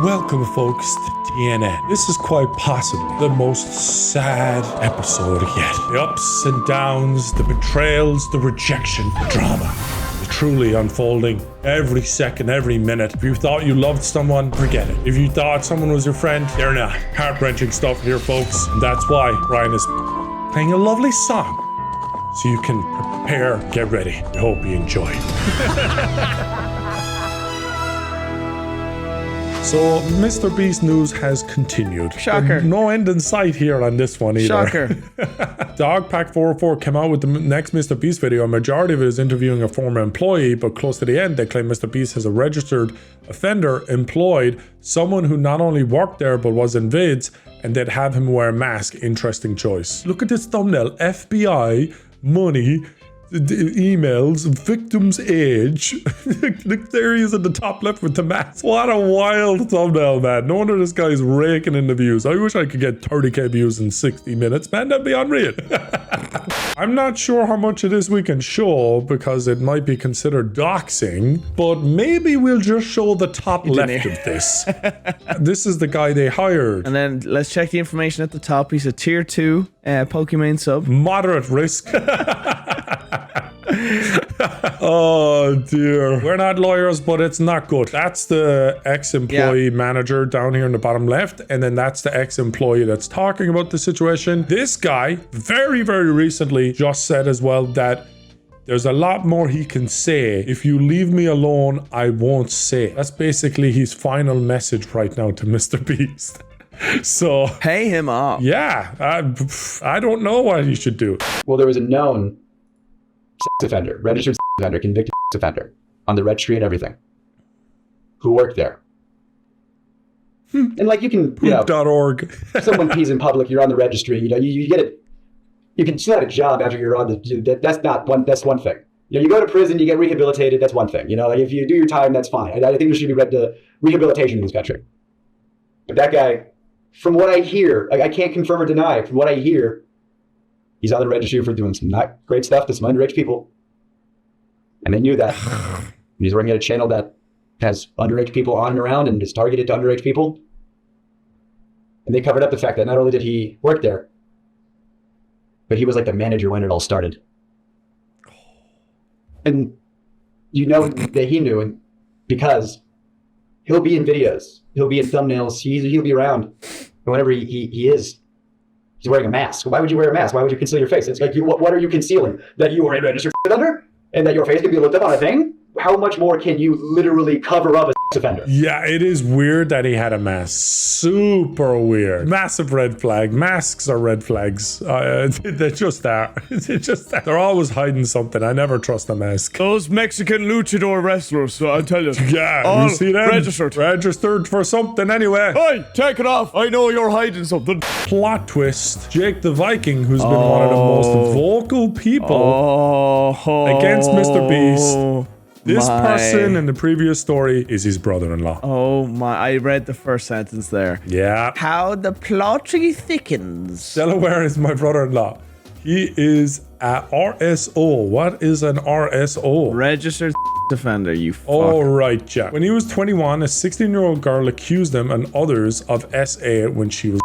Welcome, folks, to TNN. This is quite possibly the most sad episode yet. The ups and downs, the betrayals, the rejection, the drama. Truly unfolding every second, every minute. If you thought you loved someone, forget it. If you thought someone was your friend, they're not. Heart-wrenching stuff here, folks. And that's why Ryan is playing a lovely song. So you can prepare, get ready. I hope you enjoy. So, Mr. Beast news has continued. Shocker. No end in sight here on this one either. Shocker. Dogpack404 came out with the next Mr. Beast video. A majority of it is interviewing a former employee, but close to the end, they claim Mr. Beast has a registered offender employed, someone who not only worked there, but was in vids, and they'd have him wear a mask. Interesting choice. Look at this thumbnail. FBI, money, emails, victim's age. Look, there he is at the top left with the mask. What a wild thumbnail, man. No wonder this guy's raking in the views. I wish I could get 30k views in 60 minutes, man. That'd be unreal. I'm not sure how much of this we can show because it might be considered doxing, but maybe we'll just show the top left of this. This is the guy they hired. And then let's check the information at the top. He's a tier 2 Pokemon sub. Moderate risk. Oh dear. We're not lawyers, but it's not good. That's the ex-employee manager down here in the bottom left, and then that's the ex-employee that's talking about the situation. This guy very, very recently just said as well that there's a lot more he can say. If you leave me alone, I won't say. That's basically his final message right now to Mr. Beast. So pay him off. Yeah, I don't know what he should do. Well, there was a known sex offender, registered sex offender, convicted sex offender on the registry and everything, who worked there. And like you can, you know, .org. if someone pees in public, you're on the registry. You know, you get it. You can still have a job after you're on the. That's one thing. You know, you go to prison, you get rehabilitated. That's one thing. You know, like if you do your time, that's fine. I think there should be rehabilitation in this country. But that guy, from what I hear, like I can't confirm or deny. From what I hear, he's on the registry for doing some not great stuff to some underage people. And they knew that. He's working at a channel that has underage people on and around and is targeted to underage people. And they covered up the fact that not only did he work there, but he was like the manager when it all started. And you know that he knew, and because he'll be in videos, he'll be in thumbnails, he'll be around. And whenever he is, he's wearing a mask. Why would you wear a mask? Why would you conceal your face? It's like, what are you concealing? That you are a registered offender? And that your face can be looked up on a thing? How much more can you literally cover up a offender? Yeah, it is weird that he had a mask. Super weird. Massive red flag. Masks are red flags. They're just there. They're just there. They're always hiding something. I never trust a mask. Those Mexican luchador wrestlers, I tell you. Yeah, all you see them? registered. Registered for something anyway. Hey, take it off. I know you're hiding something. Plot twist. Jake the Viking, who's been one of the most vocal people against Mr. Beast. This person in the previous story is his brother-in-law. Oh my, I read the first sentence there. Yeah. How the plot thickens. Delaware is my brother-in-law. He is a RSO. What is an RSO? Registered offender, you fuck. Oh, right, Jack. When he was 21, a 16-year-old girl accused him and others of SA when she was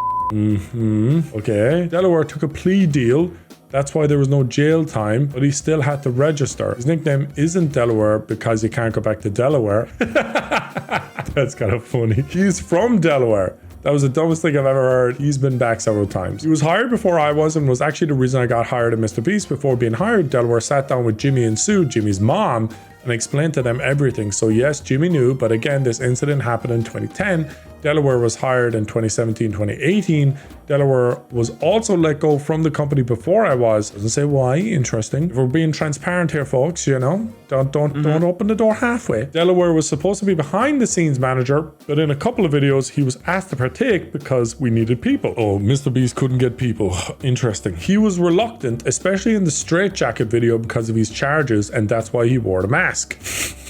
Okay. Delaware took a plea deal. That's why there was no jail time, but he still had to register. His nickname isn't Delaware because he can't go back to Delaware. That's kind of funny. He's from Delaware. That was the dumbest thing I've ever heard. He's been back several times. He was hired before I was and was actually the reason I got hired at Mr. Beast. Before being hired, Delaware sat down with Jimmy and Sue, Jimmy's mom, and explained to them everything. So yes, Jimmy knew, but again, this incident happened in 2010. Delaware was hired in 2017, 2018. Delaware was also let go from the company before I was. Doesn't say why. Interesting. If we're being transparent here, folks, you know, don't open the door halfway. Delaware was supposed to be behind the scenes manager, but in a couple of videos, he was asked to partake because we needed people. Oh, Mr. Beast couldn't get people. Interesting. He was reluctant, especially in the straitjacket video because of his charges, and that's why he wore the mask.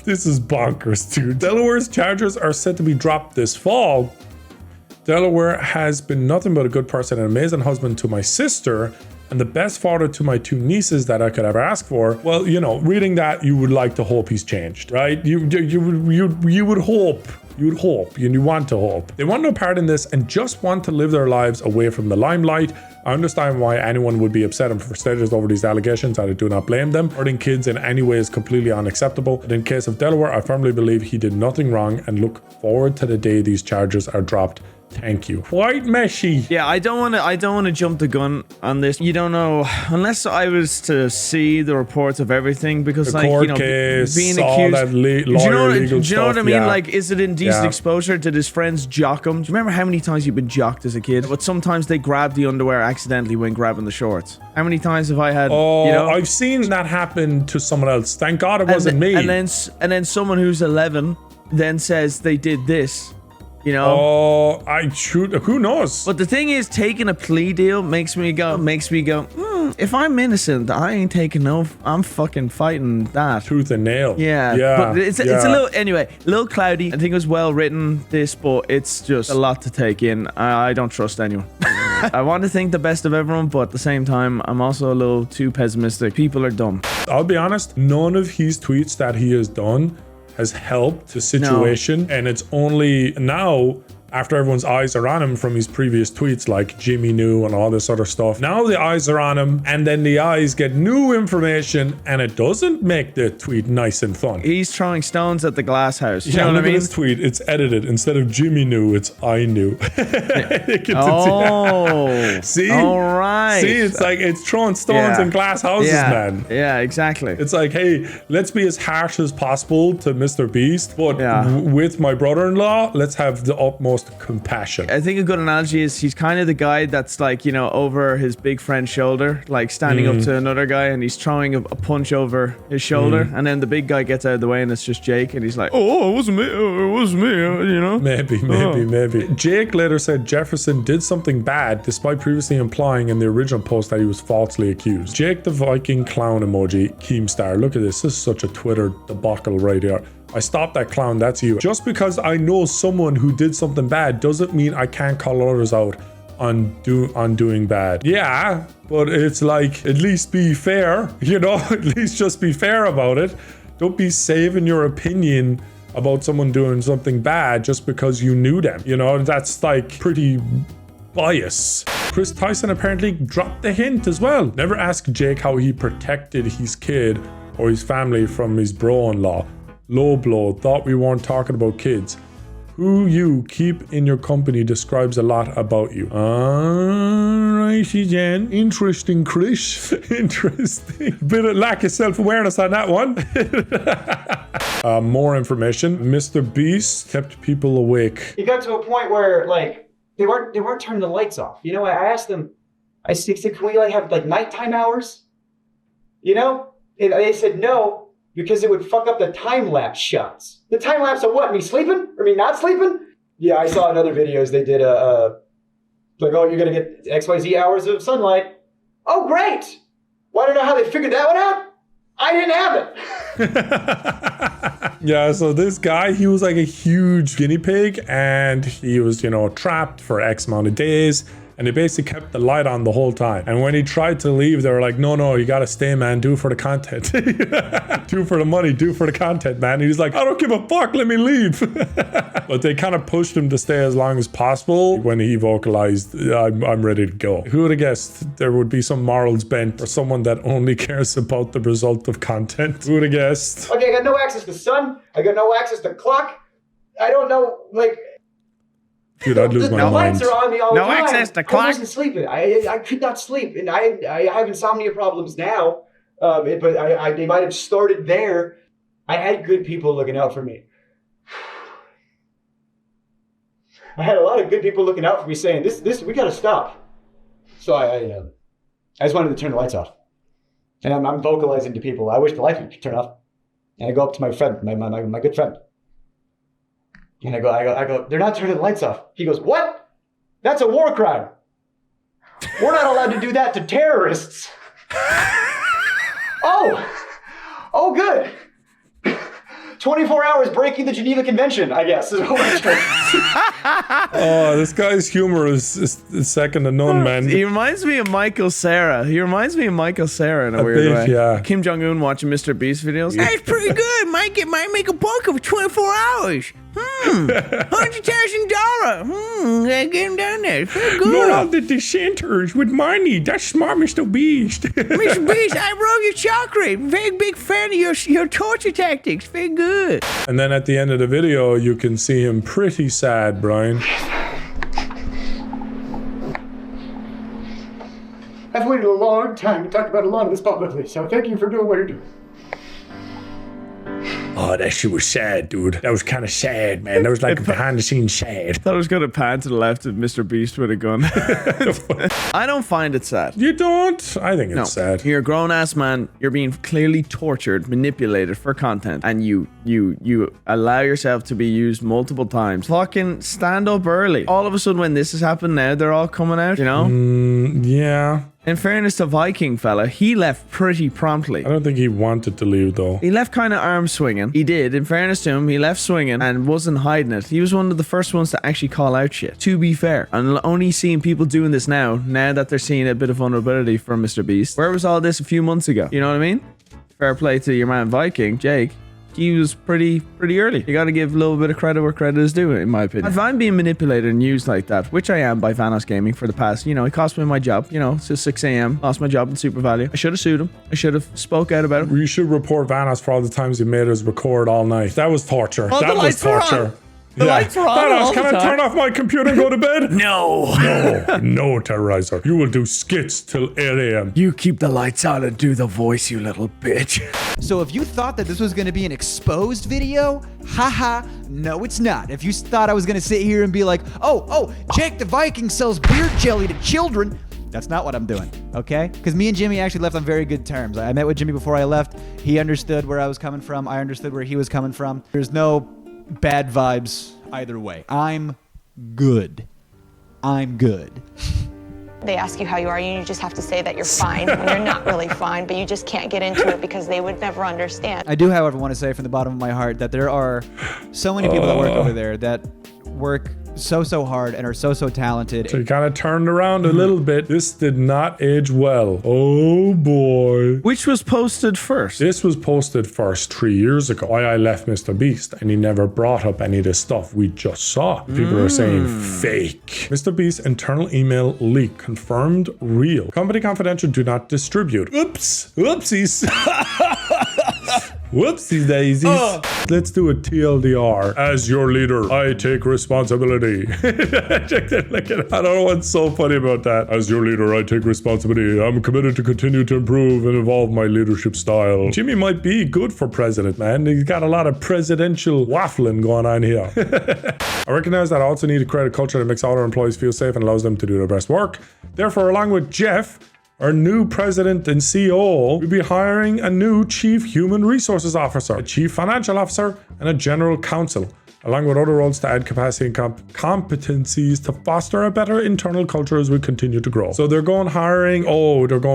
This is bonkers, dude. Delaware's charges are set to be dropped this fall. Delaware has been nothing but a good person and amazing husband to my sister and the best father to my two nieces that I could ever ask for. Well, you know, reading that, you would like to hope he's changed, right? You would hope You'd hope, and you want to hope. They want no part in this and just want to live their lives away from the limelight. I understand why anyone would be upset and frustrated over these allegations, and I do not blame them. Hurting kids in any way is completely unacceptable. But in case of Delaware, I firmly believe he did nothing wrong and look forward to the day these charges are dropped. Thank you. Quite messy. Yeah, I don't want to jump the gun on this. You don't know unless I was to see the reports of everything, because The like, court you know, case, being all accused. that legal do you know what stuff, I mean? yeah. Like, is it indecent Yeah. exposure? Did his friends jock him? Do you remember how many times you've been jocked as a kid? But sometimes they grab the underwear accidentally when grabbing the shorts. How many times have I had? Oh, you know, I've seen that happen to someone else. Thank God it wasn't me. And then someone who's 11 then says they did this. You know? Oh, I shoot. Who knows? But the thing is, taking a plea deal makes me go, if I'm innocent, I ain't taking no, I'm fucking fighting that. Tooth and nail. Yeah. But it's a little cloudy. I think it was well written, this, but it's just a lot to take in. I don't trust anyone. I want to think the best of everyone, but at the same time, I'm also a little too pessimistic. People are dumb. I'll be honest, none of his tweets that he has done has helped the situation, and it's only now, after everyone's eyes are on him from his previous tweets like Jimmy knew and all this other stuff, now the eyes are on him, and then the eyes get new information, and it doesn't make the tweet nice and fun. He's throwing stones at the glass house. You know Look what I mean? at this tweet, it's edited. Instead of Jimmy knew, it's I knew. Oh, see? All right. See, it's like, it's throwing stones in glass houses, man. Yeah, exactly. It's like, hey, let's be as harsh as possible to Mr. Beast, but with my brother-in-law, let's have the utmost compassion. I think a good analogy is he's kind of the guy that's like, you know, over his big friend's shoulder, like standing up to another guy, and he's throwing a punch over his shoulder, and then the big guy gets out of the way and it's just Jake, and he's like, oh, it wasn't me, you know? Maybe. Jake later said Jefferson did something bad despite previously implying in the original post that he was falsely accused. Jake the Viking clown emoji, Keemstar. Look at this. This is such a Twitter debacle right here. I stopped that clown, that's you. Just because I know someone who did something bad doesn't mean I can't call others out on doing bad. Yeah, but it's like, at least be fair, you know? At least just be fair about it. Don't be saving your opinion about someone doing something bad just because you knew them. You know, that's like pretty bias. Chris Tyson apparently dropped the hint as well. Never ask Jake how he protected his kid or his family from his bro-in-law. Low blow, thought we weren't talking about kids. Who you keep in your company describes a lot about you. Alrighty then. Interesting, Chris. Interesting. Bit of lack of self-awareness on that one. More information. Mr. Beast kept people awake. It got to a point where like they weren't turning the lights off. You know, I asked them, I said, can we like have like nighttime hours? You know? And they said no, because it would fuck up the time-lapse shots. The time-lapse of what? Me sleeping? Or me not sleeping? Yeah, I saw in other videos they did like, oh, you're gonna get XYZ hours of sunlight. Oh, great! Want to know how they figured that one out? I didn't have it. Yeah, so this guy, he was like a huge guinea pig, and he was, you know, trapped for X amount of days. And they basically kept the light on the whole time. And when he tried to leave, they were like, no, you gotta stay, man. Do it for the content. Do it for the money. Do it for the content, man. And he's like, I don't give a fuck. Let me leave. But they kind of pushed him to stay as long as possible. When he vocalized, I'm ready to go. Who would have guessed there would be some morals bent for someone that only cares about the result of content? Who would have guessed? Okay, I got no access to sun. I got no access to clock. I don't know, like... Dude, I'd lose my mind. Lights are on me all the time. No access to clock. I wasn't sleeping. I could not sleep, and I have insomnia problems now. But they might have started there. I had good people looking out for me. I had a lot of good people looking out for me, saying this we gotta stop. So I just wanted to turn the lights off, and I'm vocalizing to people. I wish the lights would turn off, and I go up to my friend, my good friend. And I go, they're not turning the lights off. He goes, what? That's a war crime. We're not allowed to do that to terrorists. Oh, good. 24 hours breaking the Geneva Convention, I guess. Is what we're trying. Oh, this guy's humor is second to none, man. He reminds me of Michael Cera. In a weird way. Yeah. Kim Jong-un watching Mr. Beast videos. That's pretty good. Might make a buck of 24 hours. $100,000. Get him down there. Feel good. Not all the dissenters with money. That's smart, Mr. Beast. Mr. Beast, I wrote your chocolate. Very big fan of your torture tactics. Very good. And then at the end of the video, you can see him pretty sad, Brian. I've waited a long time to talk about a lot of this publicly, so thank you for doing what you're doing. Oh, that shit was sad, dude. That was kind of sad, man. That was like behind the scenes sad. Thought I was going to pan to the left of Mr. Beast with a gun. I don't find it sad. You don't? I think it's sad. You're a grown-ass man. You're being clearly tortured, manipulated for content, and you allow yourself to be used multiple times. Fucking stand up early. All of a sudden, when this has happened now, they're all coming out, you know? Yeah. In fairness to Viking fella, he left pretty promptly. I don't think he wanted to leave, though. He left kind of arm swinging. He did. In fairness to him, he left swinging and wasn't hiding it. He was one of the first ones to actually call out shit. To be fair. And only seeing people doing this now that they're seeing a bit of vulnerability from Mr. Beast. Where was all this a few months ago? You know what I mean? Fair play to your man Viking, Jake. He was pretty early. You got to give a little bit of credit where credit is due, in my opinion. If I'm being manipulated and used like that, which I am by Vanos Gaming for the past, it cost me my job. It's 6 a.m. Lost my job in Super Value. I should have sued him. I should have spoke out about it. You should report Vanos for all the times you made us record all night. That was torture. Oh, that was torture. The lights are on all Vanos, can I turn off my computer and go to bed? No. No, Terrorizer. You will do skits till 8 a.m. You keep the lights on and do the voice, you little bitch. So if you thought that this was going to be an exposed video, haha, no it's not. If you thought I was going to sit here and be like, oh, Jake the Viking sells beard jelly to children, that's not what I'm doing, okay? Because me and Jimmy actually left on very good terms. I met with Jimmy before I left. He understood where I was coming from. I understood where he was coming from. There's no bad vibes either way. I'm good. They ask you how you are, and you just have to say that you're fine when you're not really fine, but you just can't get into it because they would never understand. I do, however, want to say from the bottom of my heart that there are so many people that work over there that work so hard and are so talented. So you kind of turned around a little bit. This did not age well. Oh boy. Which was posted first? This was posted first 3 years ago. Why I left Mr. Beast, and he never brought up any of the stuff we just saw. People are saying fake. Mr. Beast's internal email leak confirmed real. Company confidential, do not distribute. Oops. Whoopsies. Whoopsie daisies. Let's do a TLDR. As your leader, I take responsibility. I don't know what's so funny about that. As your leader, I take responsibility. I'm committed to continue to improve and evolve my leadership style. Jimmy might be good for president, man. He's got a lot of presidential waffling going on here. I recognize that I also need to create a culture that makes all our employees feel safe and allows them to do their best work. Therefore, along with Jeff, our new president and CEO, we'll be hiring a new chief human resources officer, a chief financial officer, and a general counsel, along with other roles to add capacity and competencies to foster a better internal culture as we continue to grow. So they're going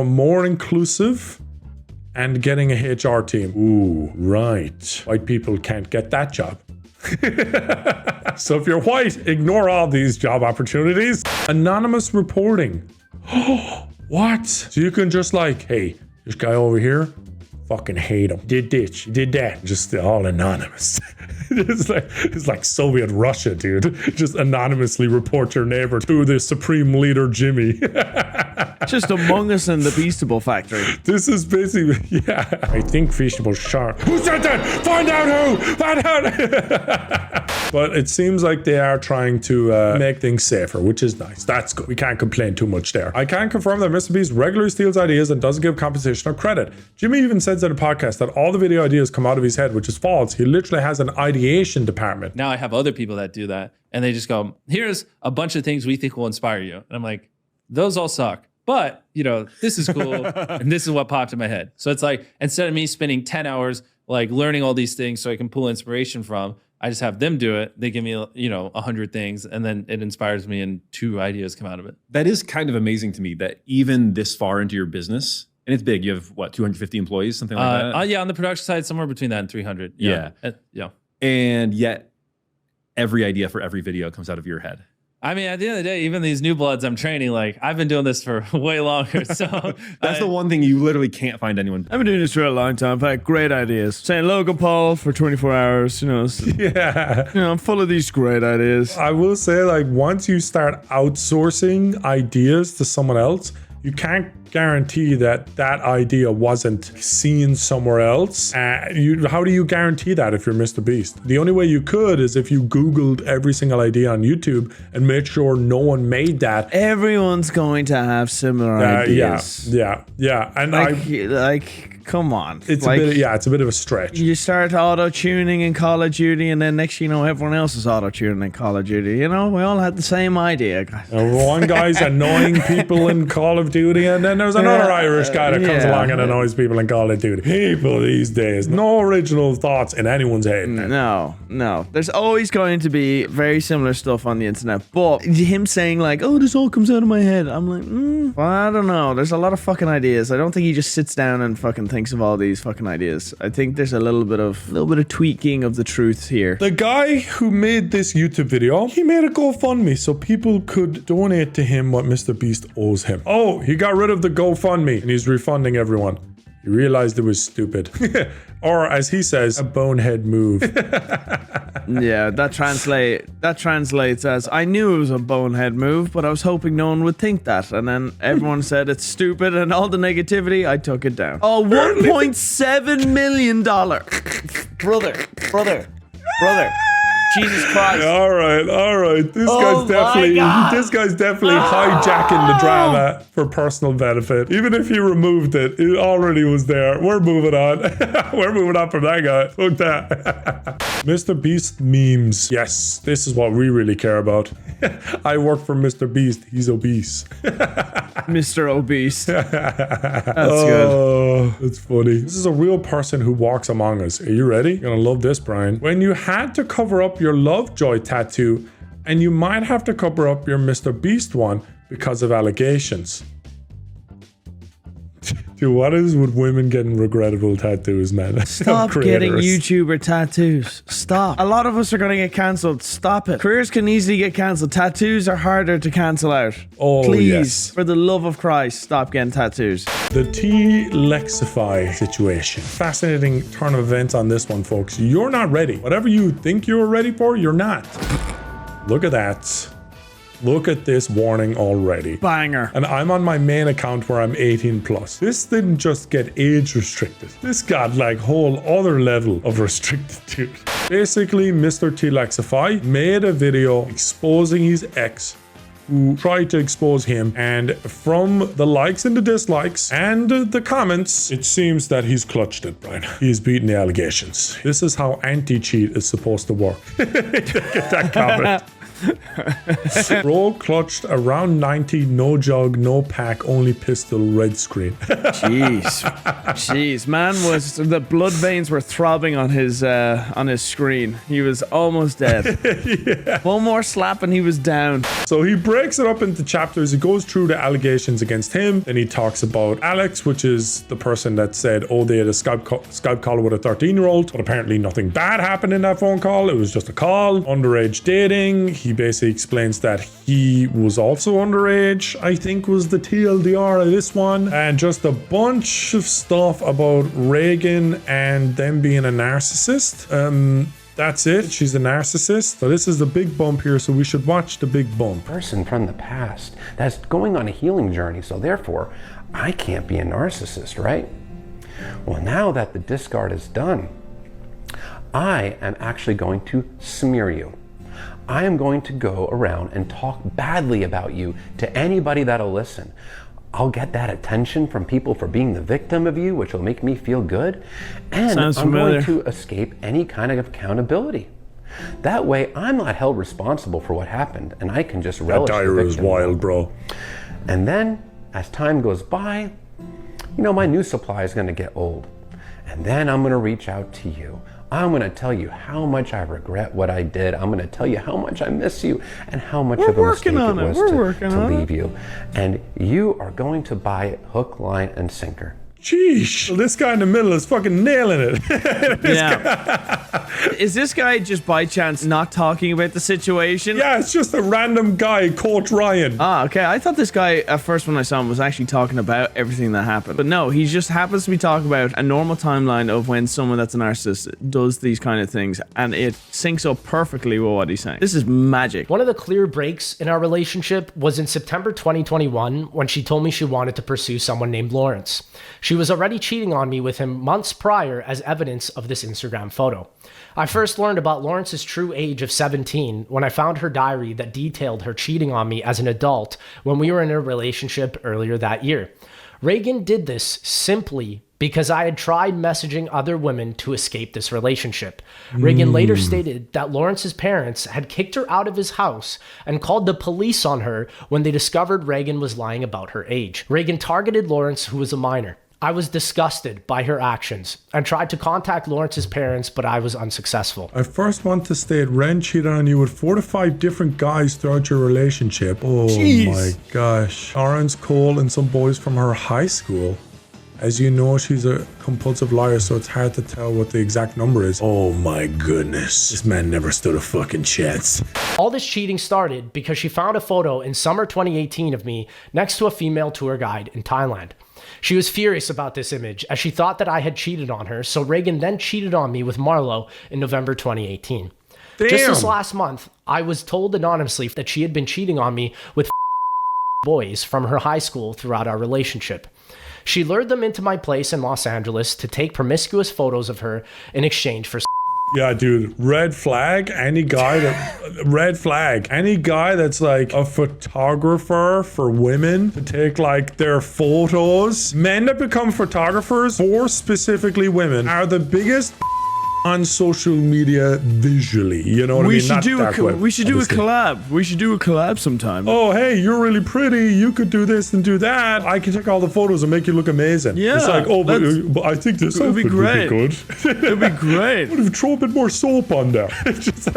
more inclusive and getting a HR team. Ooh, right. White people can't get that job. So if you're white, ignore all these job opportunities. Anonymous reporting. What? So you can just hey, this guy over here, fucking hate him. Did this, did that. Just all anonymous. It's like Soviet Russia, dude. Just anonymously report your neighbor to the supreme leader, Jimmy. Just Among Us and the Beastable Factory. This is basically, I think Feastable Shark. Who said that? Find out who! Find out! But it seems like they are trying to make things safer, which is nice. That's good. We can't complain too much there. I can confirm that Mr. Beast regularly steals ideas and doesn't give compensation or credit. Jimmy even says in a podcast that all the video ideas come out of his head, which is false. He literally has an ideation department. Now I have other people that do that, and they just go, here's a bunch of things we think will inspire you. And I'm like, those all suck. But, this is cool, and this is what popped in my head. So it's like, instead of me spending 10 hours learning all these things so I can pull inspiration from, I just have them do it. They give me, 100 things, and then it inspires me, and 2 ideas come out of it. That is kind of amazing to me that even this far into your business, and it's big, you have, 250 employees, something like that? Yeah, on the production side, somewhere between that and 300. Yeah. Yeah. And yet, every idea for every video comes out of your head. I mean, at the end of the day, even these new bloods I'm training, like I've been doing this for way longer. So That's the one thing you literally can't find anyone. I've been doing this for a long time. I've had great ideas. Saying Logan Paul for 24 hours, you know. Yeah. You know, I'm full of these great ideas. I will say, like, once you start outsourcing ideas to someone else, you can't guarantee that that idea wasn't seen somewhere else. How do you guarantee that if you're Mr. Beast? The only way you could is if you Googled every single idea on YouTube and made sure no one made that. Everyone's going to have similar ideas. Yeah. And come on. it's like, it's a bit of a stretch. You start auto-tuning in Call of Duty, and then next you know, everyone else is auto-tuning in Call of Duty. You know, we all had the same idea. One guy's annoying people in Call of Duty, and then there's another Irish guy that comes along and annoys people in Call of Duty. People these days, no original thoughts in anyone's head. No. There's always going to be very similar stuff on the internet, but him saying like, oh, this all comes out of my head. I'm like, well, I don't know. There's a lot of fucking ideas. I don't think he just sits down and fucking thinks of all these fucking ideas. I think there's a little bit of tweaking of the truth here. The guy who made this YouTube video, he made a GoFundMe so people could donate to him what Mr. Beast owes him. Oh, he got rid of the GoFundMe and he's refunding everyone. He realized it was stupid. Or as he says, a bonehead move. Yeah, that translates as, I knew it was a bonehead move, but I was hoping no one would think that. And then everyone said it's stupid, and all the negativity, I took it down. Oh, $1.7 million. Brother. Jesus Christ. All right. This guy's definitely hijacking the drama for personal benefit. Even if he removed it, it already was there. We're moving on. We're moving on from that guy. Fuck that. Mr. Beast memes. Yes, this is what we really care about. I work for Mr. Beast. He's obese. Mr. Obese. That's good. Oh, that's funny. This is a real person who walks among us. Are you ready? You're gonna love this, Brian. When you had to cover up your Lovejoy tattoo, and you might have to cover up your Mr. Beast one because of allegations. Dude, what is with women getting regrettable tattoos, man? Stop getting YouTuber tattoos. Stop. A lot of us are going to get cancelled. Stop it. Careers can easily get cancelled. Tattoos are harder to cancel out. Oh, please, yes. for the love of Christ, stop getting tattoos. The T Lexify Situation. Fascinating turn of events on this one, folks. You're not ready. Whatever you think you're ready for, you're not. Look at that. Look at this warning already. Banger. And I'm on my main account where I'm 18 plus. This didn't just get age restricted. This got like whole other level of restricted, dude. Basically, Mr. T Lexify made a video exposing his ex who tried to expose him, and from the likes and the dislikes and the comments, it seems that he's clutched it, Brian. He's beaten the allegations. This is how anti-cheat is supposed to work. Get that comment. Bro clutched around 90, no jug, no pack, only pistol, red screen. Jeez, man, was the blood veins were throbbing on his screen. He was almost dead. Yeah. One more slap and he was down. So he breaks it up into chapters. He goes through the allegations against him. Then he talks about Alex, which is the person that said, oh, they had a Skype call with a 13-year-old, but apparently nothing bad happened in that phone call. It was just a call. Underage dating. He basically explains that he was also underage, I think was the TLDR of this one. And just a bunch of stuff about Reagan and them being a narcissist. That's it. She's a narcissist. So this is the big bump here, so we should watch the big bump. Person from the past that's going on a healing journey, so therefore I can't be a narcissist, right? Well, now that the discard is done, I am actually going to smear you. I am going to go around and talk badly about you to anybody that'll listen. I'll get that attention from people for being the victim of you, which will make me feel good. And I'm going to escape any kind of accountability. That way, I'm not held responsible for what happened, and I can just relish the victim. That diary is wild, bro. And then, as time goes by, you know, my new supply is going to get old. And then I'm going to reach out to you. I'm going to tell you how much I regret what I did. I'm going to tell you how much I miss you and how much of a mistake it was to leave you. And you are going to buy it hook, line, and sinker. Jeez. Well, this guy in the middle is fucking nailing it. Is this guy just by chance not talking about the situation? Yeah, it's just a random guy, Coach Ryan. Ah, okay. I thought this guy, at first when I saw him, was actually talking about everything that happened. But no, he just happens to be talking about a normal timeline of when someone that's a narcissist does these kind of things. And it syncs up perfectly with what he's saying. This is magic. One of the clear breaks in our relationship was in September 2021 when she told me she wanted to pursue someone named Lawrence. She was already cheating on me with him months prior as evidence of this Instagram photo. I first learned about Lawrence's true age of 17 when I found her diary that detailed her cheating on me as an adult when we were in a relationship earlier that year. Reagan did this simply because I had tried messaging other women to escape this relationship. Reagan later stated that Lawrence's parents had kicked her out of his house and called the police on her when they discovered Reagan was lying about her age. Reagan targeted Lawrence, who was a minor. I was disgusted by her actions and tried to contact Lawrence's parents, but I was unsuccessful. I first want to state Ren cheated on you with 4 to 5 different guys throughout your relationship. Oh my gosh. Lawrence, Cole, and some boys from her high school. As you know, she's a compulsive liar, so it's hard to tell what the exact number is. Oh my goodness. This man never stood a fucking chance. All this cheating started because she found a photo in summer 2018 of me next to a female tour guide in Thailand. She was furious about this image as she thought that I had cheated on her, so Reagan then cheated on me with Marlo in November 2018. Damn. Just this last month, I was told anonymously that she had been cheating on me with boys from her high school throughout our relationship. She lured them into my place in Los Angeles to take promiscuous photos of her in exchange for Yeah, dude, red flag. Any guy that's like a photographer for women to take like their photos. Men that become photographers for specifically women are the biggest on social media visually. You know what I mean? We should do a collab. We should do a collab sometime. Oh, hey, you're really pretty. You could do this and do that. I can take all the photos and make you look amazing. Yeah. It's like, oh, but I think this would be great. Would be good. It'd be great. What if you throw a bit more soap on there? Just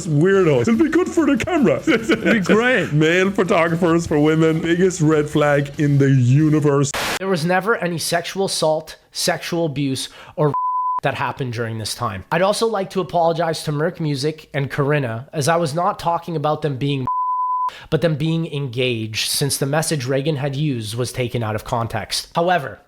weirdos. It'll be good for the camera. It'd be great. Male photographers for women. Biggest red flag in the universe. There was never any sexual assault, sexual abuse, or that happened during this time. I'd also like to apologize to Merc Music and Corinna, as I was not talking about them being but them being engaged, since the message Reagan had used was taken out of context. However,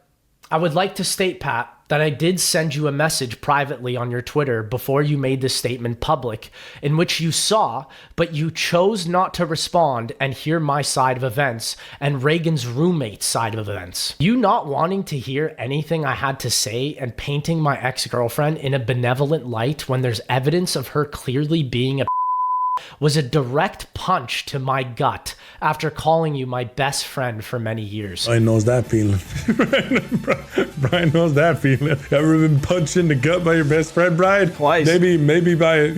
I would like to state, Pat, that I did send you a message privately on your Twitter before you made this statement public, in which you saw, but you chose not to respond and hear my side of events and Reagan's roommate's side of events. You not wanting to hear anything I had to say and painting my ex-girlfriend in a benevolent light when there's evidence of her clearly being a was a direct punch to my gut after calling you my best friend for many years. Brian knows that feeling. Brian knows that feeling. Ever been punched in the gut by your best friend, Brian? Twice. Maybe by...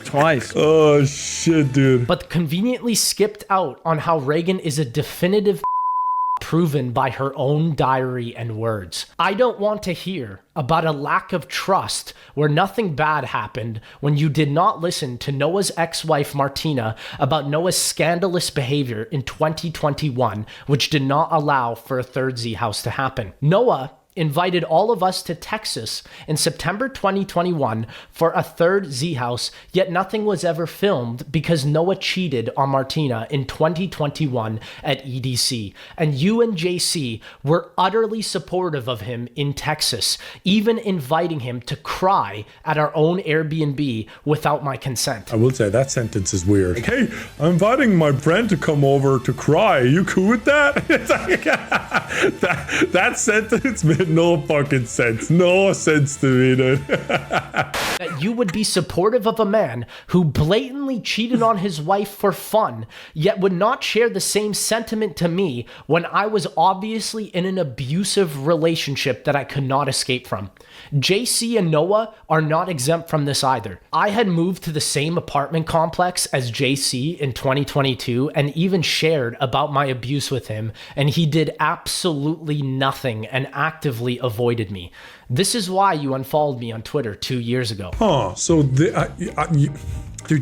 Twice. Oh, shit, dude. But conveniently skipped out on how Reagan is a definitive proven by her own diary and words. I don't want to hear about a lack of trust where nothing bad happened when you did not listen to Noah's ex-wife Martina about Noah's scandalous behavior in 2021, which did not allow for a third Z house to happen. Noah invited all of us to Texas in September 2021 for a third Z house, yet nothing was ever filmed because Noah cheated on Martina in 2021 at EDC. And you and JC were utterly supportive of him in Texas, even inviting him to cry at our own Airbnb without my consent. I will say that sentence is weird. Like, hey, I'm inviting my friend to come over to cry. Are you cool with that? It's like, that sentence made no fucking sense. No sense to me, dude. That you would be supportive of a man who blatantly cheated on his wife for fun, yet would not share the same sentiment to me when I was obviously in an abusive relationship that I could not escape from. JC and Noah are not exempt from this either. I had moved to the same apartment complex as JC in 2022 and even shared about my abuse with him, and he did absolutely nothing and actively avoided me. This is why you unfollowed me on Twitter 2 years ago. Huh, so dude,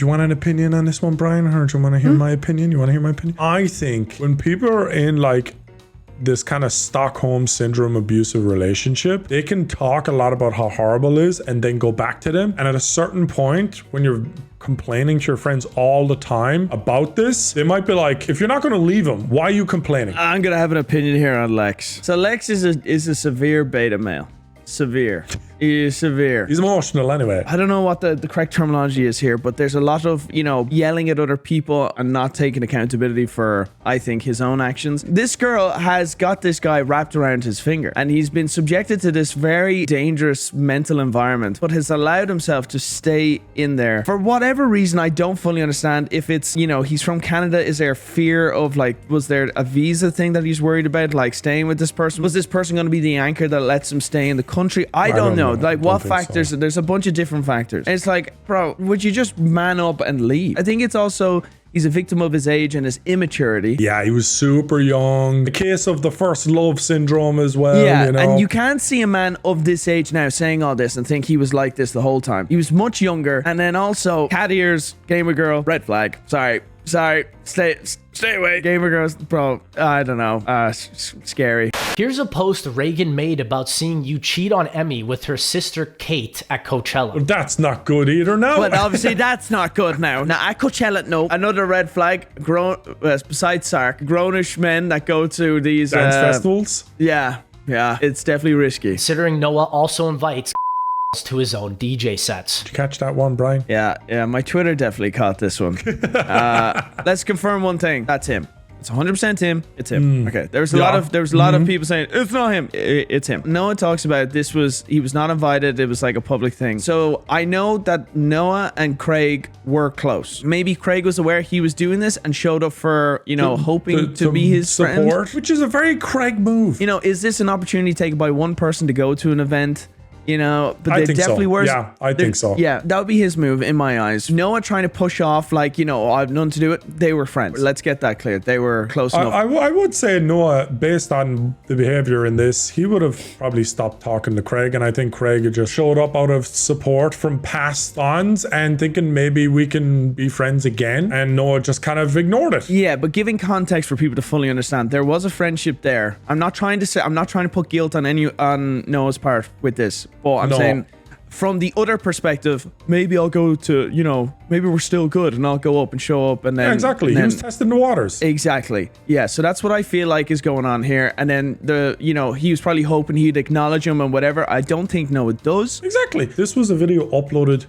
you want an opinion on this one, Brian? Or do you want to hear my opinion? You want to hear my opinion? I think when people are in like this kind of Stockholm syndrome abusive relationship. They can talk a lot about how horrible it is and then go back to them. And at a certain point, when you're complaining to your friends all the time about this, they might be like, if you're not going to leave him, why are you complaining? I'm gonna have an opinion here on Lex. So Lex is a severe beta male. Severe. He is severe. He's emotional anyway. I don't know what the correct terminology is here, but there's a lot of, you know, yelling at other people and not taking accountability for, I think, his own actions. This girl has got this guy wrapped around his finger, and he's been subjected to this very dangerous mental environment, but has allowed himself to stay in there. For whatever reason, I don't fully understand if it's, you know, he's from Canada. Is there fear of, like, was there a visa thing that he's worried about, like staying with this person? Was this person going to be the anchor that lets him stay in the country? I don't know. Like, what factors? So. There's a bunch of different factors. And it's like, bro, would you just man up and leave? I think it's also, he's a victim of his age and his immaturity. Yeah, he was super young. The case of the first love syndrome as well. Yeah, you know? And you can't see a man of this age now saying all this and think he was like this the whole time. He was much younger. And then also, cat ears, gamer girl, red flag. Sorry, stay away. Gamer girls, bro, I don't know. Scary. Here's a post Reagan made about seeing you cheat on Emmy with her sister Kate at Coachella. Well, that's not good either now. But obviously that's not good now. Now at Coachella, no. Another red flag, besides Sark, grownish men that go to these dance festivals? Yeah, it's definitely risky. Considering Noah also invites to his own DJ sets. Did you catch that one, Brian? Yeah, my Twitter definitely caught this one. Let's confirm one thing. That's him. It's 100% him. It's him. Okay. There was a lot of people saying it's not him. It's him. Noah talks about he was not invited. It was like a public thing. So I know that Noah and Craig were close. Maybe Craig was aware he was doing this and showed up for, you know, hoping to be his support, friend. which is a very Craig move. You know, is this an opportunity taken by one person to go to an event? You know, but they definitely were. Yeah, I think so. Yeah, that would be his move in my eyes. Noah trying to push off, like, you know, I have nothing to do with it. They were friends. Let's get that clear. They were close enough. I would say Noah, based on the behavior in this, he would have probably stopped talking to Craig. And I think Craig had just showed up out of support from past bonds and thinking maybe we can be friends again. And Noah just kind of ignored it. Yeah, but giving context for people to fully understand, there was a friendship there. I'm not trying to put guilt on Noah's part with this, but I'm saying from the other perspective, maybe I'll go to, you know, maybe we're still good and I'll go up and show up and then... Yeah, exactly. He was testing the waters. Exactly. Yeah, so that's what I feel like is going on here. And then he was probably hoping he'd acknowledge him and whatever. I don't think Noah does. Exactly. This was a video uploaded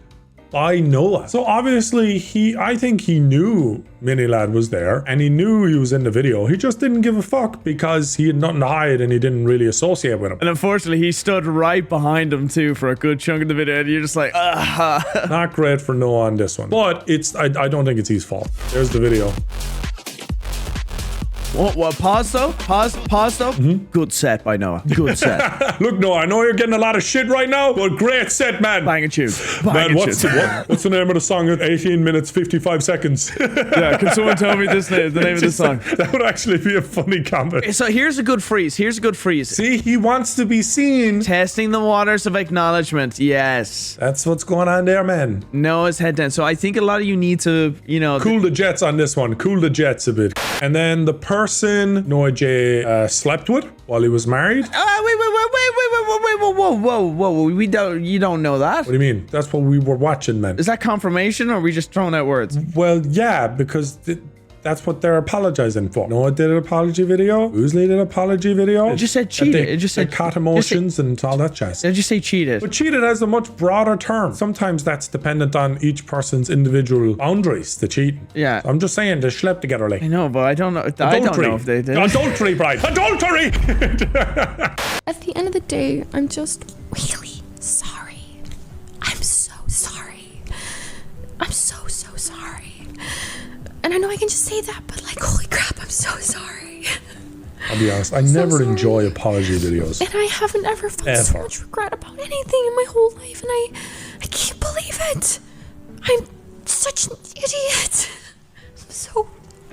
by Noah. So obviously I think he knew Mini Lad was there and he knew he was in the video. He just didn't give a fuck because he had nothing to hide and he didn't really associate with him. And unfortunately, he stood right behind him too for a good chunk of the video and you're just like, Not great for Noah on this one. But I don't think it's his fault. There's the video. What? Pause though? Pause though? Good set by Noah. Good set. Look, Noah, I know you're getting a lot of shit right now, but great set, man. Bang a tune. Man, what's the name of the song at 18 minutes, 55 seconds? Yeah, can someone tell me the name of the song? That would actually be a funny comment. So here's a good freeze. See, he wants to be seen. Testing the waters of acknowledgement. Yes. That's what's going on there, man. Noah's head down. So I think a lot of you need to, you know... Cool the jets on this one. Cool the jets a bit. And then the person Noah J slept with while he was married. Whoa. You don't know that. What do you mean? That's what we were watching, man. Is that confirmation or are we just throwing out words? Well, yeah, because that's what they're apologizing for. Noah did an apology video. Usually did an apology video. It just said cheated. It just said cat emotions and all that jazz. It just say cheated. But cheated has a much broader term. Sometimes that's dependent on each person's individual boundaries to cheating. Yeah. So I'm just saying they slept together like. I know, but I don't know. Adultery. I don't know if they did. Adultery, Brian. Adultery! At the end of the day, I'm just really sorry. I'm so sorry. I'm so sorry. And I know I can just say that, but like, holy crap, I'm so sorry. I'll be honest, I never enjoy apology videos. And I haven't ever felt so much regret about anything in my whole life, and I can't believe it. I'm such an idiot. I'm so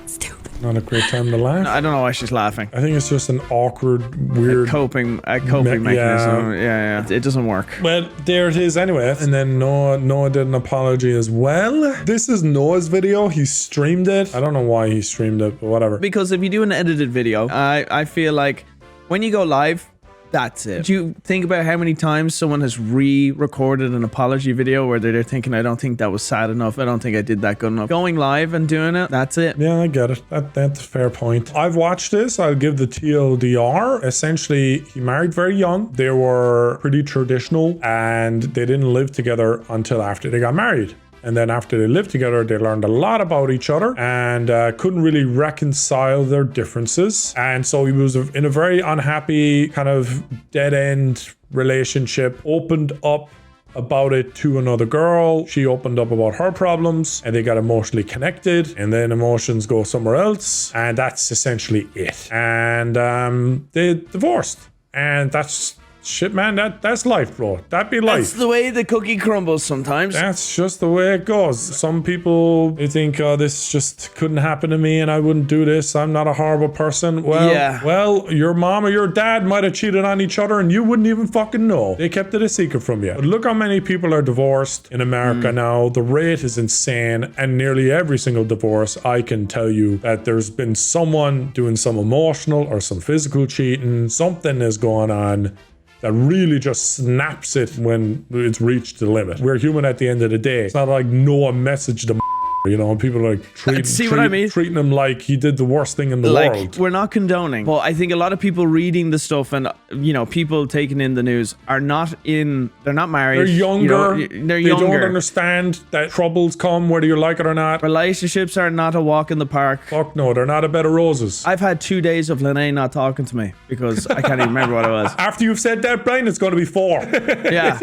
Stupid. Not a great time to laugh. I don't know why she's laughing. I think it's just an awkward, weird coping mechanism. Yeah. It doesn't work. Well, there it is anyway. And then Noah did an apology as well. This is Noah's video. He streamed it. I don't know why he streamed it, but whatever. Because if you do an edited video, I feel like when you go live, that's it. Do you think about how many times someone has re-recorded an apology video where they're thinking, I don't think that was sad enough. I don't think I did that good enough. Going live and doing it, that's it. Yeah, I get it. That's a fair point. I've watched this. I'll give the TLDR. Essentially, he married very young. They were pretty traditional and they didn't live together until after they got married. And then after they lived together, they learned a lot about each other and couldn't really reconcile their differences. And so he was in a very unhappy kind of dead-end relationship, opened up about it to another girl. She opened up about her problems and they got emotionally connected, and then emotions go somewhere else. And that's essentially it. And they divorced. And that's shit, man. That's life, bro. That'd be life. That's the way the cookie crumbles sometimes. That's just the way it goes. Some people, they think, oh, this just couldn't happen to me and I wouldn't do this. I'm not a horrible person. Well, your mom or your dad might have cheated on each other and you wouldn't even fucking know. They kept it a secret from you. But look how many people are divorced in America now. The rate is insane. And nearly every single divorce, I can tell you that there's been someone doing some emotional or some physical cheating. Something is going on that really just snaps it when it's reached the limit. We're human at the end of the day. It's not like Noah messaged them, you know, people are like treating him like he did the worst thing in the world. We're not condoning. Well, I think a lot of people reading the stuff and, you know, people taking in the news are not they're not married. They're younger. You know, they don't understand that troubles come whether you like it or not. Relationships are not a walk in the park. Fuck no, they're not a bed of roses. I've had 2 days of Lene not talking to me because I can't even remember what it was. After you've said that, Brian, it's going to be 4. Yeah.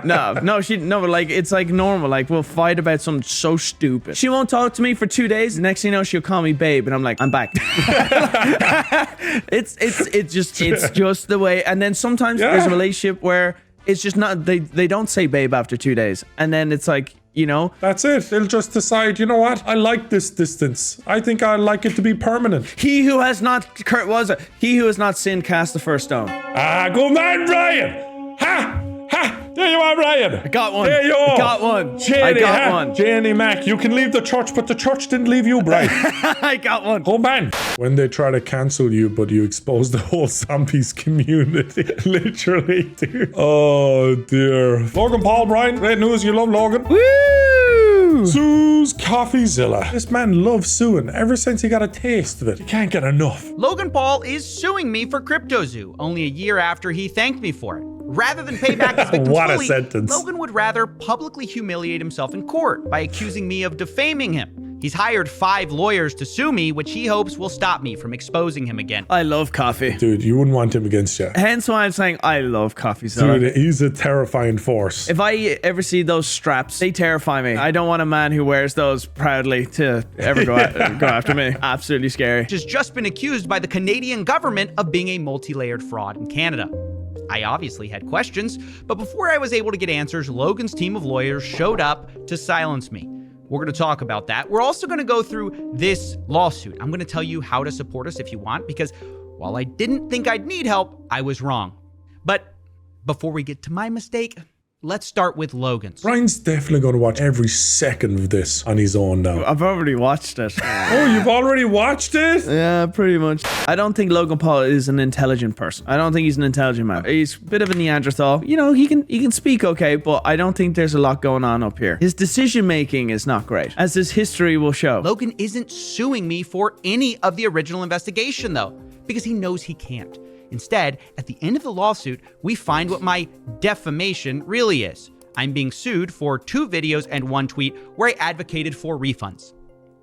But like, it's like normal. Like, we'll fight about something so stupid. She won't talk to me for 2 days. Next thing you know, she'll call me babe, and I'm like, I'm back. It's just the way. And then sometimes there's a relationship where it's just not. They don't say babe after 2 days, and then it's like, you know, that's it. They'll just decide, you know what? I like this distance. I think I like it to be permanent. He who has not sinned cast the first stone. Go man, Brian. Ha! There you are, Ryan. I got one. There you are. I got one. I got one. Jenny Mac, you can leave the church, but the church didn't leave you, Brian. I got one. Oh, man. When they try to cancel you, but you expose the whole zombies community. Literally, dude. Oh, dear. Logan Paul, Brian. Great news. You love Logan. Woo! Sue's Coffeezilla. This man loves suing ever since he got a taste of it. He can't get enough. Logan Paul is suing me for CryptoZoo only a year after he thanked me for it. Rather than pay back his victims what fully, a sentence. Logan would rather publicly humiliate himself in court by accusing me of defaming him. He's hired 5 lawyers to sue me, which he hopes will stop me from exposing him again. I love coffee. Dude, you wouldn't want him against you. Hence why I'm saying I love Coffeezilla. Dude, he's a terrifying force. If I ever see those straps, they terrify me. I don't want a man who wears those proudly to ever go after me. Absolutely scary. Has just been accused by the Canadian government of being a multi-layered fraud in Canada. I obviously had questions, but before I was able to get answers, Logan's team of lawyers showed up to silence me. We're going to talk about that. We're also going to go through this lawsuit. I'm going to tell you how to support us if you want, because while I didn't think I'd need help, I was wrong. But before we get to my mistake, let's start with Logan's. Brian's definitely going to watch every second of this on his own now. I've already watched it. Oh, you've already watched it? Yeah, pretty much. I don't think Logan Paul is an intelligent person. I don't think he's an intelligent man. He's a bit of a Neanderthal. You know, he can speak okay, but I don't think there's a lot going on up here. His decision making is not great, as his history will show. Logan isn't suing me for any of the original investigation, though, because he knows he can't. Instead, at the end of the lawsuit, we find what my defamation really is. I'm being sued for 2 videos and 1 tweet where I advocated for refunds.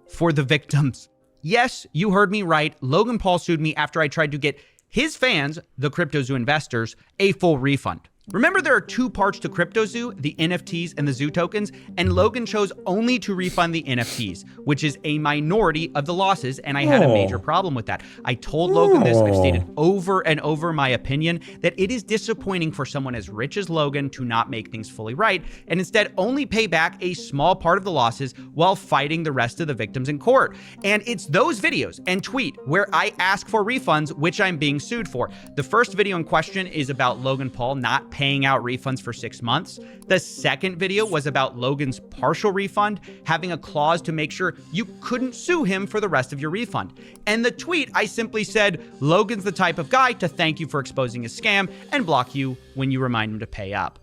For the victims. Yes, you heard me right. Logan Paul sued me after I tried to get his fans, the CryptoZoo investors, a full refund. Remember, there are two parts to CryptoZoo, the NFTs and the Zoo tokens, and Logan chose only to refund the NFTs, which is a minority of the losses, and I had a major problem with that. I told Logan this, I've stated over and over my opinion, that it is disappointing for someone as rich as Logan to not make things fully right, and instead only pay back a small part of the losses while fighting the rest of the victims in court. And it's those videos and tweet where I ask for refunds, which I'm being sued for. The first video in question is about Logan Paul not paying out refunds for 6 months. The second video was about Logan's partial refund, having a clause to make sure you couldn't sue him for the rest of your refund. And the tweet, I simply said, Logan's the type of guy to thank you for exposing a scam and block you when you remind him to pay up.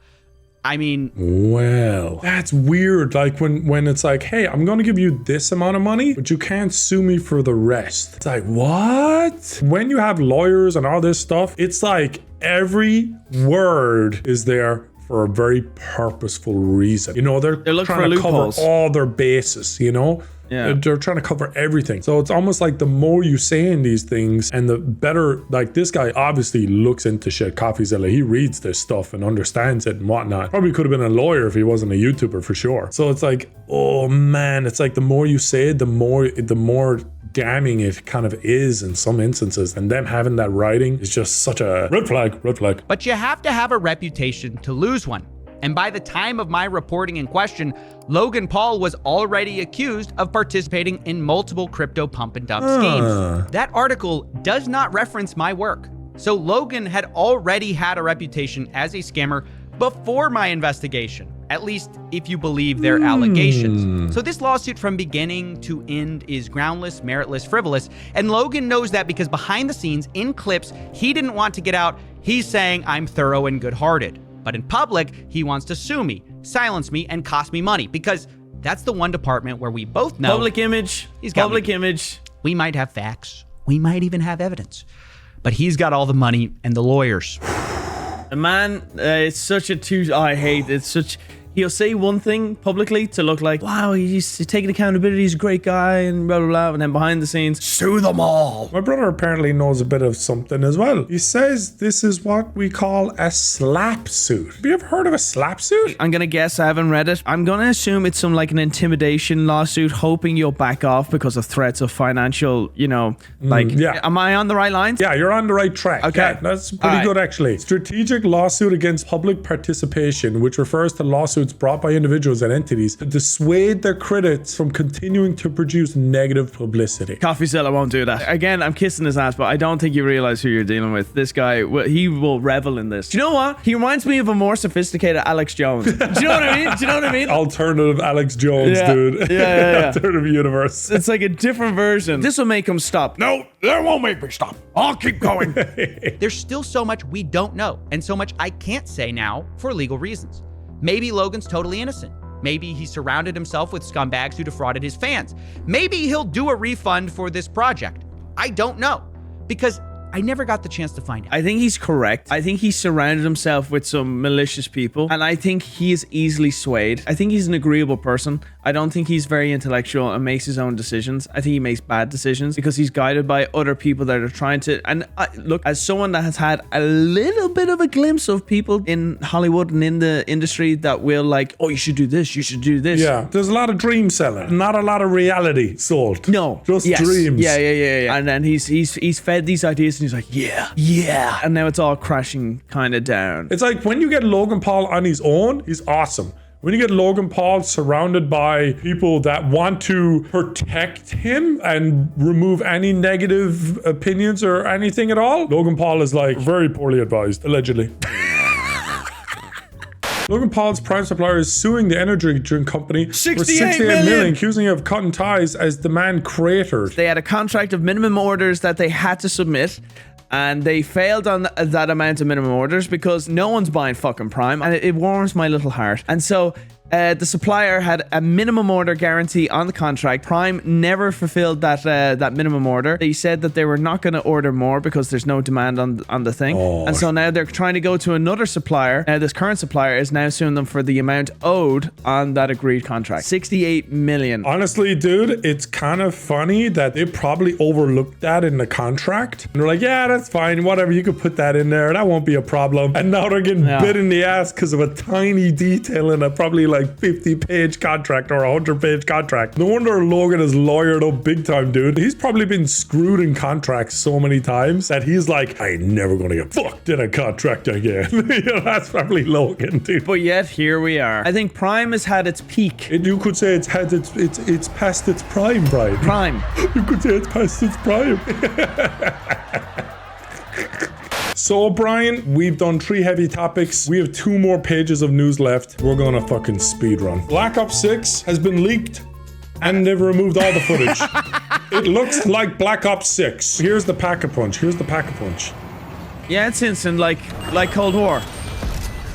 I mean, well, that's weird. Like when it's like, hey, I'm going to give you this amount of money, but you can't sue me for the rest. It's like, what? When you have lawyers and all this stuff, it's like every word is there for a very purposeful reason. You know, they're trying to cover all their bases, you know? Yeah. They're trying to cover everything. So it's almost like the more you say in these things and the better, like this guy obviously looks into shit. Coffeezilla, he reads this stuff and understands it and whatnot. Probably could have been a lawyer if he wasn't a YouTuber for sure. So it's like, oh man, it's like the more you say it, the more damning it kind of is in some instances. And them having that writing is just such a red flag. But you have to have a reputation to lose one. And by the time of my reporting in question, Logan Paul was already accused of participating in multiple crypto pump and dump schemes. That article does not reference my work. So Logan had already had a reputation as a scammer before my investigation, at least if you believe their allegations. So this lawsuit from beginning to end is groundless, meritless, frivolous, and Logan knows that because behind the scenes, in clips he didn't want to get out, he's saying I'm thorough and good-hearted. But in public, he wants to sue me, silence me, and cost me money because that's the one department where we both know public image. He's got public image. We might have facts. We might even have evidence. But he's got all the money and the lawyers. Man, it's such a I hate it's such. He'll say one thing publicly to look like, wow, he's taking accountability, he's a great guy, and blah, blah, blah. And then behind the scenes, sue them all. My brother apparently knows a bit of something as well. He says this is what we call a slap suit. Have you ever heard of a slap suit? I'm going to guess, I haven't read it. I'm going to assume it's some like an intimidation lawsuit, hoping you'll back off because of threats of financial, you know, like, am I on the right lines? Yeah, you're on the right track. Okay. Yeah, that's pretty good actually. Strategic lawsuit against public participation, which refers to lawsuits brought by individuals and entities to dissuade their critics from continuing to produce negative publicity. Coffeezilla won't do that. Again, I'm kissing his ass, but I don't think you realize who you're dealing with. This guy, he will revel in this. Do you know what? He reminds me of a more sophisticated Alex Jones. Do you know what I mean? Do you know what I mean? Alternative Alex Jones, dude. Yeah. Alternative universe. It's like a different version. This will make him stop. No, that won't make me stop. I'll keep going. There's still so much we don't know, and so much I can't say now for legal reasons. Maybe Logan's totally innocent. Maybe he surrounded himself with scumbags who defrauded his fans. Maybe he'll do a refund for this project. I don't know, because I never got the chance to find out. I think he's correct. I think he surrounded himself with some malicious people, and I think he is easily swayed. I think he's an agreeable person. I don't think he's very intellectual and makes his own decisions. I think he makes bad decisions because he's guided by other people that are trying to. And look, as someone that has had a little bit of a glimpse of people in Hollywood and in the industry that will like, oh, you should do this, you should do this. Yeah, there's a lot of dream selling, not a lot of reality sold. No, just dreams. Yeah. And then he's fed these ideas and he's like, yeah. And now it's all crashing kind of down. It's like when you get Logan Paul on his own, he's awesome. When you get Logan Paul surrounded by people that want to protect him and remove any negative opinions or anything at all, Logan Paul is like very poorly advised, allegedly. Logan Paul's prime supplier is suing the energy drink company for 68 million, accusing him of cutting ties as demand cratered. They had a contract of minimum orders that they had to submit, and they failed on that amount of minimum orders because no one's buying fucking Prime, and it warms my little heart. And so The supplier had a minimum order guarantee on the contract. Prime never fulfilled that minimum order. They said that they were not going to order more because there's no demand on the thing. And so now they're trying to go to another supplier. This current supplier is now suing them for the amount owed on that agreed contract. 68 million. Honestly, dude, it's kind of funny that they probably overlooked that in the contract. And they're like, yeah, that's fine. Whatever, you could put that in there. That won't be a problem. And now they're getting bit in the ass because of a tiny detail in a probably like 50-page contract or 100-page contract. No wonder Logan is lawyered up big time, dude. He's probably been screwed in contracts so many times that he's like, I ain't never gonna get fucked in a contract again. You know, that's probably Logan, dude. But yet here we are. I think Prime has had its peak. You could say it's past its prime, Brian. Prime. You could say it's past its prime. So, Brian, we've done 3 heavy topics. We have 2 more pages of news left. We're gonna fucking speed run. Black Ops 6 has been leaked and they've removed all the footage. It looks like Black Ops 6. Here's the pack-a-punch. Yeah, it's instant, like Cold War.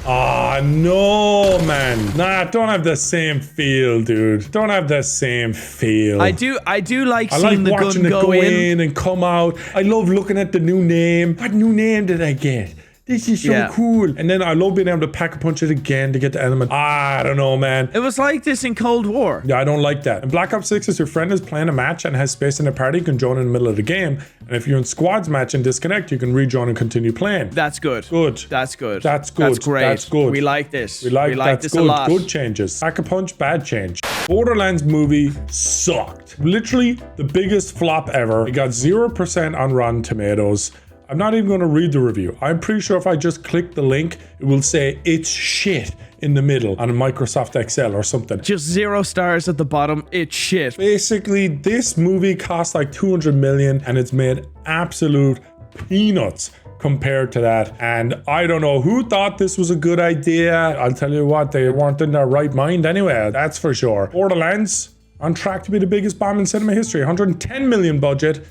Ah, no, man. Nah, don't have the same feel, dude. Don't have the same feel. I do like seeing the gun go in and come out. I love looking at the new name. What new name did I get? This is so cool. And then I love being able to pack-a-punch it again to get the element. I don't know, man. It was like this in Cold War. Yeah, I don't like that. In Black Ops 6, if your friend is playing a match and has space in a party, you can join in the middle of the game. And if you're in squads match and disconnect, you can rejoin and continue playing. That's good. Good. That's good. That's good. That's great. That's good. We like this. We like this good. a lot. Good changes. Pack-a-punch, bad change. Borderlands movie sucked. Literally the biggest flop ever. It got 0% on Rotten Tomatoes. I'm not even going to read the review. I'm pretty sure if I just click the link, it will say it's shit in the middle on a Microsoft Excel or something. Just 0 stars at the bottom. It's shit. Basically, this movie cost like 200 million and it's made absolute peanuts compared to that. And I don't know who thought this was a good idea. I'll tell you what, they weren't in their right mind anyway. That's for sure. Borderlands on track to be the biggest bomb in cinema history. 110 million budget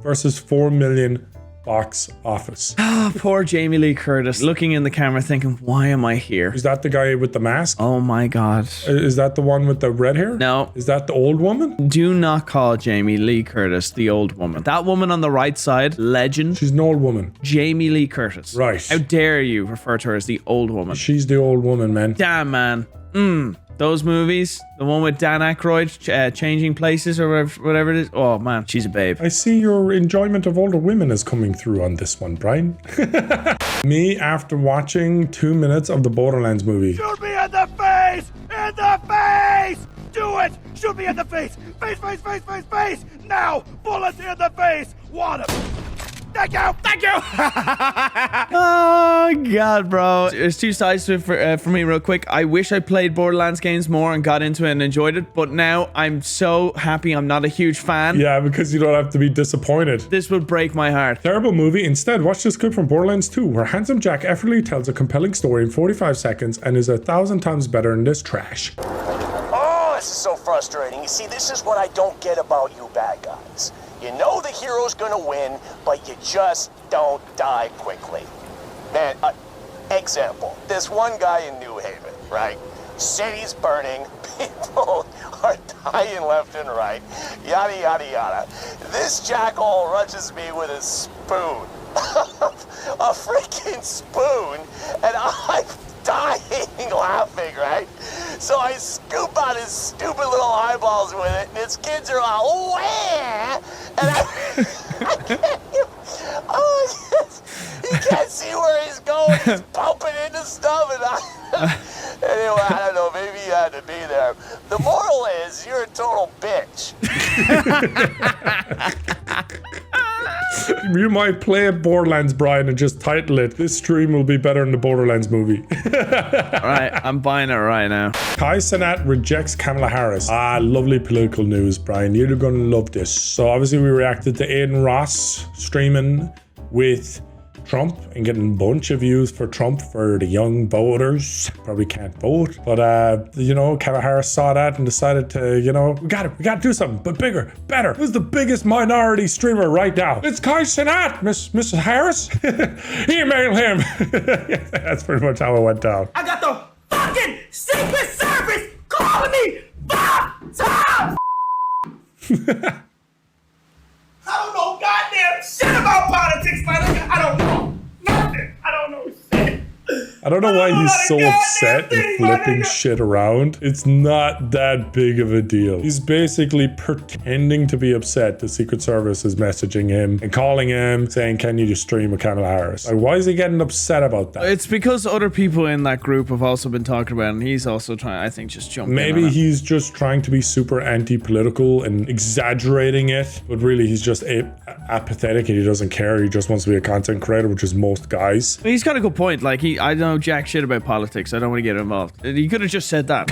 versus 4 million box office. Poor Jamie Lee Curtis looking in the camera thinking, why am I here? Is that the guy with the mask? Oh my god. Is that the one with the red hair? No. Is that the old woman? Do not call Jamie Lee Curtis the old woman. That woman on the right side, legend. She's an old woman. Jamie Lee Curtis. Right. How dare you refer to her as the old woman? She's the old woman, man. Damn, man. Those movies, the one with Dan Aykroyd changing places or whatever it is. Oh man, she's a babe. I see your enjoyment of older women is coming through on this one, Brian. Me, after watching 2 minutes of the Borderlands movie. Shoot me in the face! In the face! Do it! Shoot me in the face! Face, face, face, face, face! Now! Bullets in the face! Want him! Thank you! Thank you! Oh god, bro. There's 2 sides to it for me real quick. I wish I played Borderlands games more and got into it and enjoyed it, but now I'm so happy I'm not a huge fan. Yeah, because you don't have to be disappointed. This would break my heart. Terrible movie. Instead, watch this clip from Borderlands 2, where handsome Jack effortlessly tells a compelling story in 45 seconds and is 1,000 times better than this trash. Oh, this is so frustrating. You see, this is what I don't get about you bad guys. You know the hero's gonna win, but you just don't die quickly. Man, example, this one guy in New Haven, right? City's burning, people are dying left and right, yada, yada, yada. This jackal rushes me with a spoon, a freaking spoon, and I'm dying laughing, right? So I scoop out his stupid little eyeballs with it, and his kids are all, oh, yeah! And I can't he can't see where he's going. He's bumping into stuff, and anyway, I don't know, maybe you had to be there. The moral is, you're a total bitch. You might play Borderlands, Brian, and just title it, "This stream will be better than the Borderlands movie." Alright, I'm buying it right now. Kai Cenat rejects Kamala Harris. Lovely political news, Brian. You're gonna love this. So obviously we reacted to Aiden Ross streaming with Trump and getting a bunch of views for Trump for the young voters. Probably can't vote, but Kamala Harris saw that and decided to, we gotta do something, but bigger, better. Who's the biggest minority streamer right now? It's Kai Cenat, Mrs. Harris. Email him. That's pretty much how it went down. I got the fucking Secret Service calling me 5 times! I don't know goddamn shit about politics, man. I don't know nothing. I don't know shit. I don't know why he's so upset and flipping shit around. It's not that big of a deal. He's basically pretending to be upset the Secret Service is messaging him and calling him saying, can you just stream with Kamala Harris? Like, why is he getting upset about that? It's because other people in that group have also been talking about it, and he's also trying, I think, just jump in Maybe on it. he's just trying to be super anti-political and exaggerating it, but really he's just apathetic and he doesn't care. He just wants to be a content creator, which is most guys. He's got a good point. Like, I don't know jack shit about politics. I don't want to get involved. He could have just said that.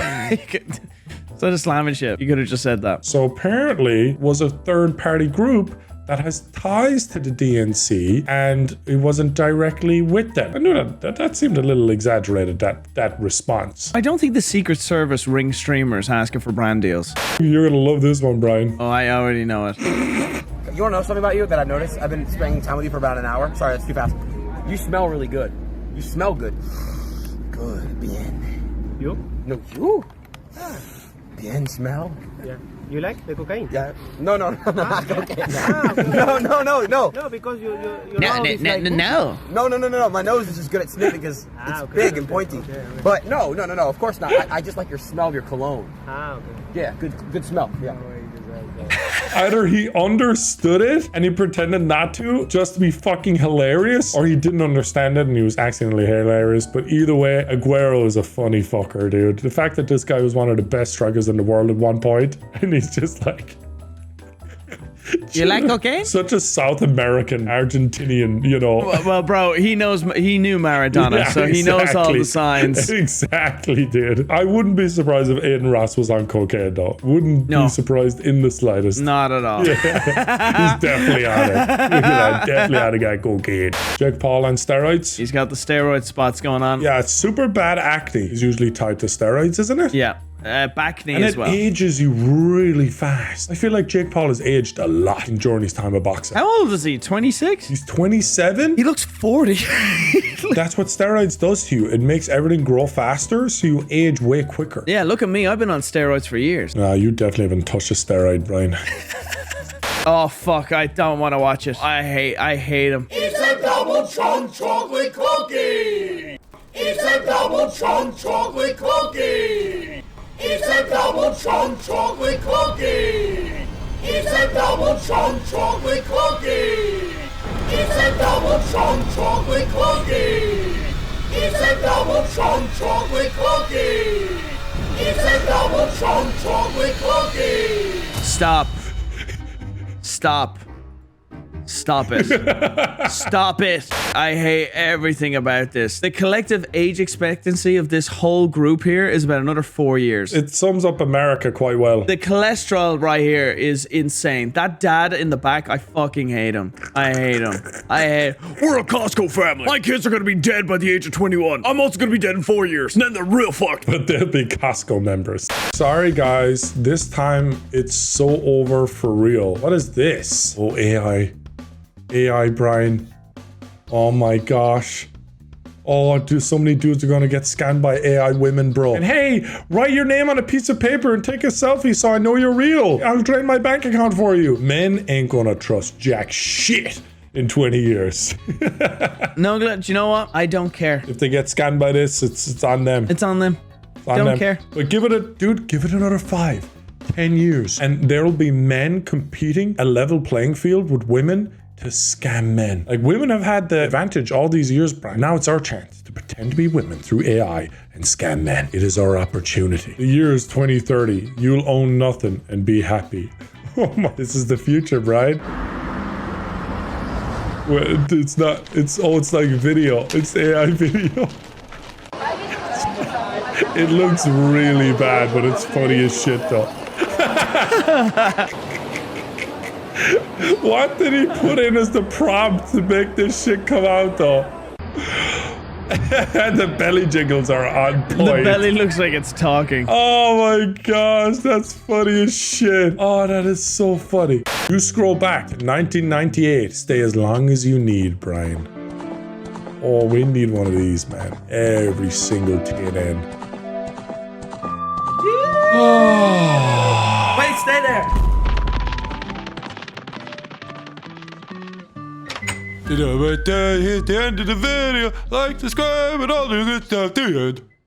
Instead of slamming shit, you could have just said that. So apparently was a third-party group that has ties to the DNC, and it wasn't directly with them. I knew that seemed a little exaggerated, that response. I don't think the Secret Service ring streamers asking for brand deals. You're gonna love this one, Brian. Oh, I already know it. You wanna know something about you that I've noticed? I've been spending time with you for about an hour. Sorry, that's too fast. You smell really good. You smell good. Good, bien. You? No, you. Bien smell. Yeah. You like the cocaine? Yeah. No, not cocaine. No. No. No, because your No. mouth is like... No. My nose is just good at sniffing because it's big and pointy. Okay. But no. Of course not. I just like your smell of your cologne. Okay. Yeah, good smell. Yeah. Either he understood it and he pretended not to just to be fucking hilarious, or he didn't understand it and he was accidentally hilarious. But either way, Aguero is a funny fucker, dude. The fact that this guy was one of the best strikers in the world at one point, and he's just like... You like cocaine? Such a South American, Argentinian, you know. Well, bro, he knew Maradona, Yeah, so he knows all the signs. Exactly, dude. I wouldn't be surprised if Aiden Ross was on cocaine, though. Wouldn't be surprised in the slightest. Not at all. Yeah. He's definitely on it. Definitely on to get cocaine. Jake Paul on steroids. He's got the steroid spots going on. Yeah, it's super bad acne is usually tied to steroids, isn't it? Yeah. Back knee and as well. it ages you really fast. I feel like Jake Paul has aged a lot during his time of boxing. How old is he? 26? He's 27? He looks 40. That's what steroids does to you. It makes everything grow faster, so you age way quicker. Yeah, look at me. I've been on steroids for years. Nah, you definitely haven't touched a steroid, Brian. Oh, fuck. I don't want to watch it. I hate him. It's a double chunk chocolate cookie! It's a double chunk chocolate cookie! It's a double chunk chocolate cookie! It's a double chunk chocolate cookie! It's a double chunk chocolate cookie! It's a double chunk chocolate cookie! It's a double chunk chocolate cookie! Stop. Stop it. Stop it. I hate everything about this. The collective age expectancy of this whole group here is about another 4 years. It sums up America quite well. The cholesterol right here is insane. That dad in the back, I fucking hate him. We're a Costco family. My kids are gonna be dead by the age of 21. I'm also gonna be dead in 4 years. And then they're real fucked. But they'll be Costco members. Sorry, guys. This time, it's so over for real. What is this? Oh, AI. AI, Brian. Oh my gosh. Oh, so many dudes are gonna get scanned by AI women, bro. And hey, write your name on a piece of paper and take a selfie so I know you're real. I'll drain my bank account for you. Men ain't gonna trust jack shit in 20 years. No, do you know what? I don't care. If they get scanned by this, it's on them. It's on them. Don't care. But give it another 5, 10 years. And there'll be men competing a level playing field with women to scam men. Like, women have had the advantage all these years, Brian. Now it's our chance to pretend to be women through AI and scam men. It is our opportunity. The year is 2030. You'll own nothing and be happy. Oh my, this is the future, Brian. Well, it's not, it's like video. It's AI video. It looks really bad, but it's funny as shit though. What did he put in as the prompt to make this shit come out though? The belly jiggles are on point. The belly looks like it's talking. Oh my gosh, that's funny as shit. Oh, that is so funny. You scroll back to 1998. Stay as long as you need, Brian. Oh, we need one of these, man. Every single TNN. Wait, stay there. Right there, hit the end of the video. Like, subscribe, and all the good stuff. The end.